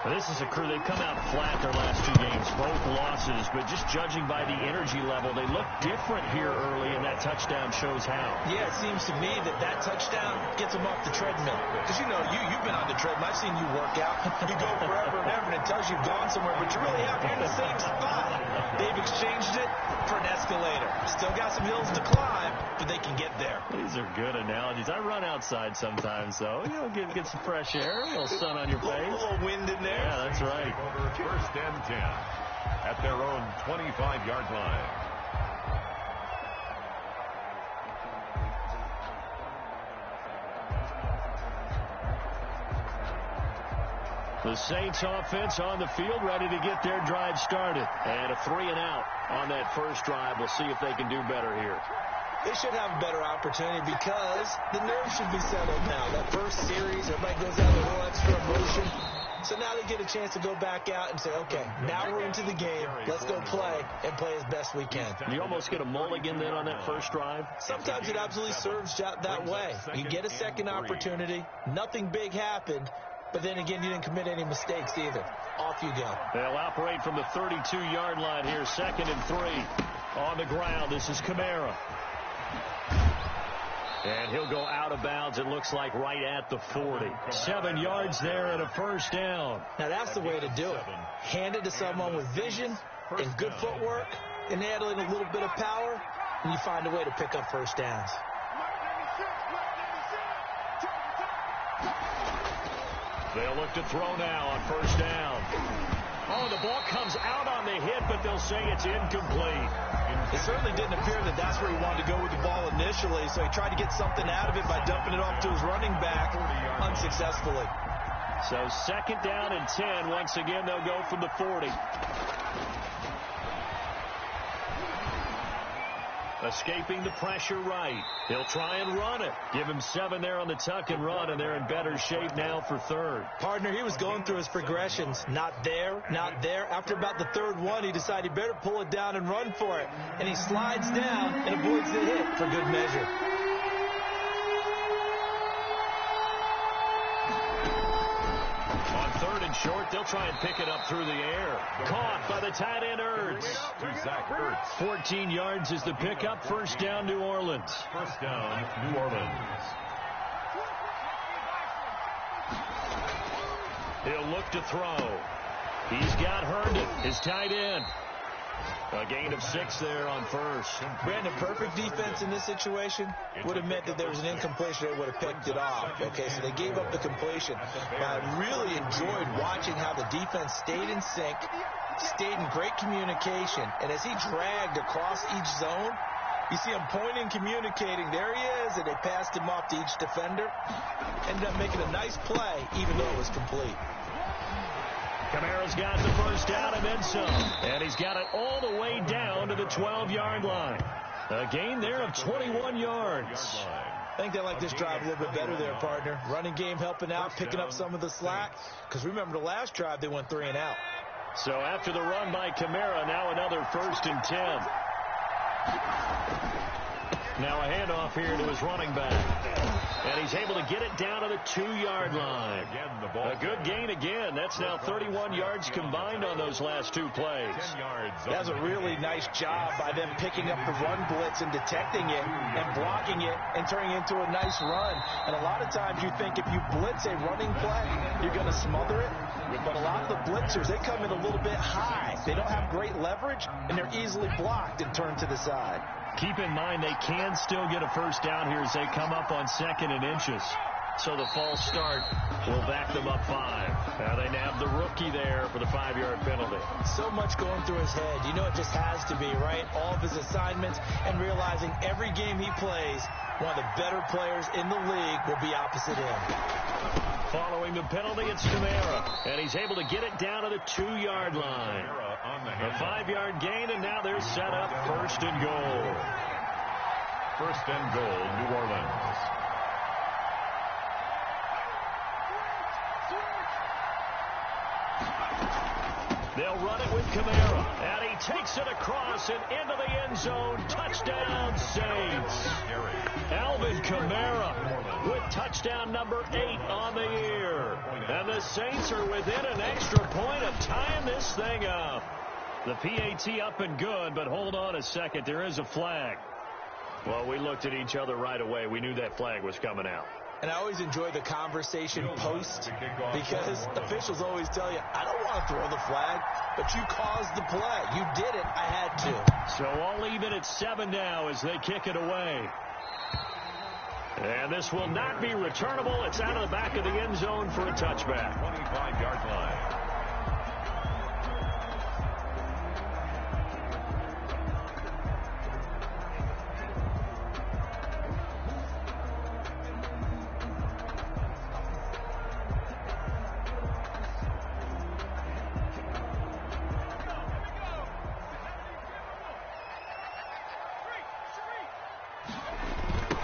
This is a crew, they've come out flat their last two games, both losses, but just judging by the energy level, they look different here early, and that touchdown shows how. Yeah, it seems to me that touchdown gets them off the treadmill. Because, you know, you've been on the treadmill. I've seen you work out. You go forever and ever, and it tells you you've gone somewhere, but you're really out here in the same spot. They've exchanged it for an escalator. Still got some hills to climb, but they can get there. These are good analogies. I run outside sometimes, though. You know, get some fresh air, a little sun on your face. A little wind in there. Yeah, that's right. First and 10 at their own 25-yard line. The Saints offense on the field, ready to get their drive started. And a 3-and-out on that first drive. We'll see if they can do better here. They should have a better opportunity because the nerves should be settled now. That first series, everybody goes out with a little extra emotion. So now they get a chance to go back out and say, okay, now we're into the game. Let's go play and play as best we can. You almost get a mulligan then on that first drive? Sometimes it absolutely serves that way. You get a second opportunity. Nothing big happened. But then again, you didn't commit any mistakes either. Off you go. They'll operate from the 32-yard line here. 2nd and 3 on the ground. This is Kamara. And he'll go out of bounds, it looks like, right at the 40. 7 yards there and a first down. Now, that's the way to do it. Hand it to someone with vision and good footwork and add in a little bit of power, and you find a way to pick up first downs. They'll look to throw now on first down. Oh, the ball comes out on the hit, but they'll say it's incomplete. It certainly didn't appear that that's where he wanted to go with the ball initially, so he tried to get something out of it by dumping it off to his running back unsuccessfully. So 2nd down and 10. Once again, they'll go from the 40. Escaping the pressure right. He'll try and run it. Give him 7 there on the tuck and run, and they're in better shape now for 3rd. Partner, he was going through his progressions. Not there, not there. After about the 3rd one, he decided he better pull it down and run for it. And he slides down and avoids the hit for good measure. On 3rd and short, they'll try and pick it up through the air. Caught by the tight end, Ertz. 14 yards is the pickup. First down, New Orleans. First down, New Orleans. He'll look to throw. He's got Herndon, his tight end. A gain of 6 there on first. Brandon, perfect defense in this situation would have meant that there was an incompletion. They would have picked it off. Okay, so they gave up the completion. But I really enjoyed watching how the defense stayed in sync, stayed in great communication. And as he dragged across each zone, you see him pointing, communicating. There he is, and they passed him off to each defender. Ended up making a nice play, even though it was complete. Kamara's got the first down and then some. And he's got it all the way down to the 12-yard line. A gain there of 21 yards. I think they like this drive a little bit better there, partner. Running game helping out, picking up some of the slack. Because remember the last drive, they went 3 and out. So after the run by Kamara, now another 1st and 10. Now a handoff here to his running back. And he's able to get it down to the 2-yard line. A good gain again. That's now 31 yards combined on those last 2 plays. That's a really nice job by them picking up the run blitz and detecting it and blocking it and turning it into a nice run. And a lot of times you think if you blitz a running play, you're going to smother it. But a lot of the blitzers, they come in a little bit high. They don't have great leverage, and they're easily blocked and turned to the side. Keep in mind they can still get a first down here as they come up on 2nd and inches. So the false start will back them up 5. Now they nab the rookie there for the 5-yard penalty. So much going through his head. You know it just has to be, right? All of his assignments and realizing every game he plays, one of the better players in the league will be opposite him. Following the penalty, it's Kamara. And he's able to get it down to the 2-yard line. A 5-yard gain, and now they're set up 1st and goal. 1st and goal, New Orleans. They'll run it with Kamara. And he takes it across and into the end zone. Touchdown, Saints. Alvin Kamara with touchdown number 8 on the year. And the Saints are within an extra point of tying this thing up. The PAT up and good, but hold on a second. There is a flag. Well, we looked at each other right away. We knew that flag was coming out. And I always enjoy the conversation post because officials always tell you, I don't want to throw the flag, but you caused the play. You did it. I had to. So all even at 7 now as they kick it away. And this will not be returnable. It's out of the back of the end zone for a touchback. 25-yard line.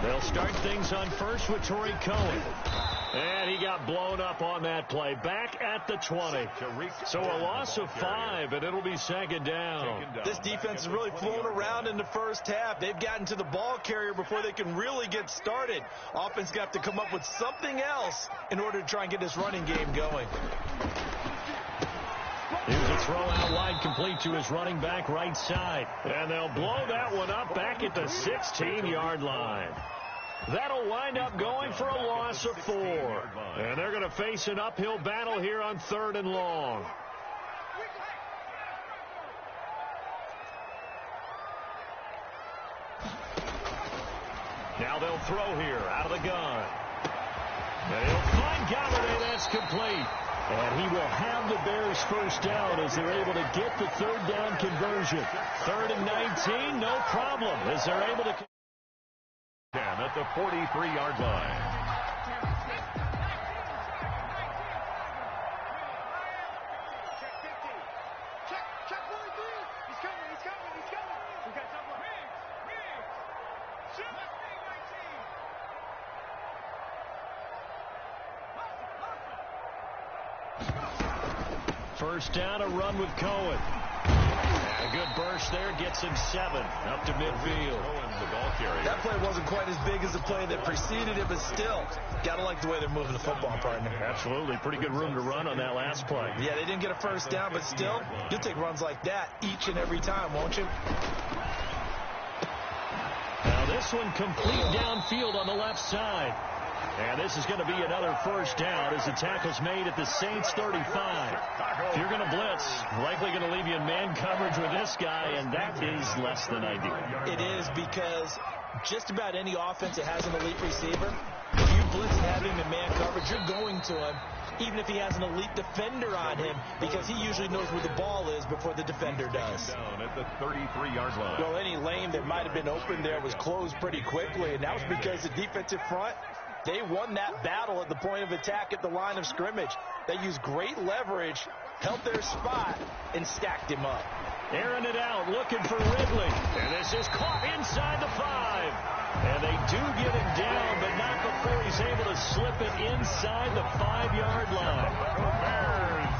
They'll start things on first with Torrey Cohen. And he got blown up on that play. Back at the 20. So a loss of 5, and it'll be second down. This defense has really flown around in the first half. They've gotten to the ball carrier before they can really get started. Offense got to come up with something else in order to try and get this running game going. Here's a throw out wide, complete to his running back right side. And they'll blow that one up back at the 16-yard line. That'll wind up going for a loss of 4. And they're going to face an uphill battle here on 3rd and long. Now they'll throw here out of the gun. And he'll find Galladay. That's complete. And he will have the Bears first down as they're able to get the 3rd down conversion. 3rd and 19, no problem, as they're able to... At the 43-yard line. First down, a run with Cohen. And a good burst there, gets him 7 up to midfield. That play wasn't quite as big as the play that preceded it, but still, gotta like the way they're moving the football, partner. Absolutely, pretty good room to run on that last play. Yeah, they didn't get a first down, but still, you'll take runs like that each and every time, won't you? Now this one complete downfield on the left side. And this is going to be another first down as the tackle's made at the Saints 35. If you're going to blitz, likely going to leave you in man coverage with this guy, and that is less than ideal. It is, because just about any offense that has an elite receiver, if you blitz and have him in man coverage, you're going to him, even if he has an elite defender on him, because he usually knows where the ball is before the defender does. Down at the 33-yard line. Well, any lane that might have been open there was closed pretty quickly, and that was because the defensive front, they won that battle at the point of attack at the line of scrimmage. They used great leverage, held their spot, and stacked him up. Airing it out, looking for Ridley. And this is caught inside the 5. And they do get him down, but not before he's able to slip it inside the 5-yard line. Bears.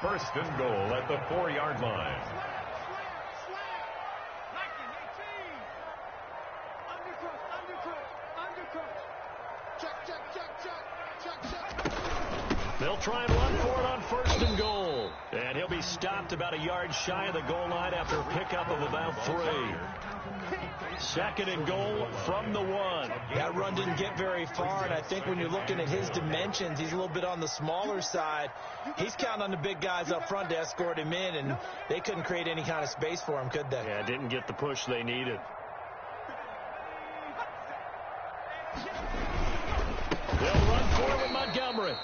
First and goal at the 4-yard line. They'll try and run for it on first and goal. And he'll be stopped about a yard shy of the goal line after a pickup of about 3. Second and goal from the 1. That run didn't get very far, and I think when you're looking at his dimensions, he's a little bit on the smaller side. He's counting on the big guys up front to escort him in, and they couldn't create any kind of space for him, could they? Yeah, didn't get the push they needed. They'll run for it with Montgomery.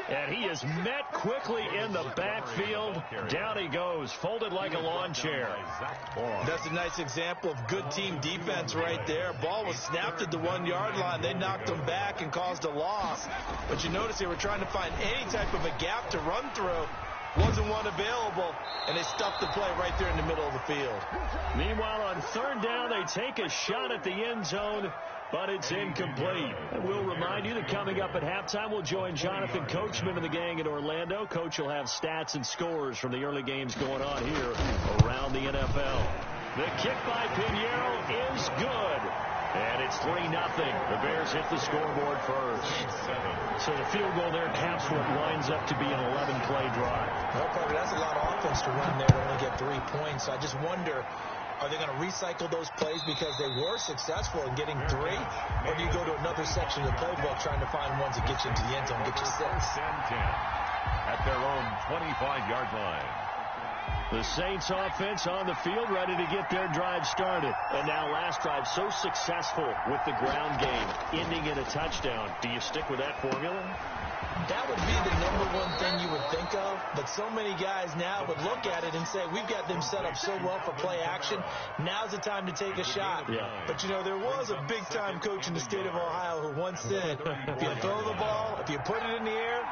And he is met quickly in the backfield. Down he goes, folded like a lawn chair. That's a nice example of good team defense right there. Ball was snapped at the 1-yard line. They knocked him back and caused a loss. But you notice they were trying to find any type of a gap to run through. Wasn't one available, and they stuffed the play right there in the middle of the field. Meanwhile, on third down, they take a shot at the end zone. but it's incomplete. And we'll remind you that coming up at halftime, we'll join Jonathan Coachman and the gang in Orlando. Coach will have stats and scores from the early games going on here around the NFL. The kick by Pinheiro is good. And it's 3-0. The Bears hit the scoreboard first. So the field goal there caps what winds up to be an 11-play drive. Well, Parker, that's a lot of offense to run there to only get 3 points. So I just wonder, are they going to recycle those plays because they were successful in getting 3? Or do you go to another section of the playbook trying to find ones that get you into the end zone, get you 6? 10 at their own 25-yard line. The Saints offense on the field, ready to get their drive started. And now last drive so successful with the ground game, ending in a touchdown. Do you stick with that formula? That would be the #1 thing you would think of, but so many guys now would look at it and say, we've got them set up so well for play action, now's the time to take a shot. Yeah. But, you know, there was a big-time coach in the state of Ohio who once said, if you throw the ball, if you put it in the air,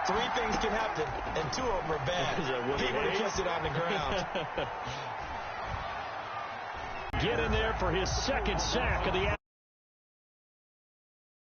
3 things can happen, and 2 of them are bad. He would have kept it on the ground. Get in there for his second sack of the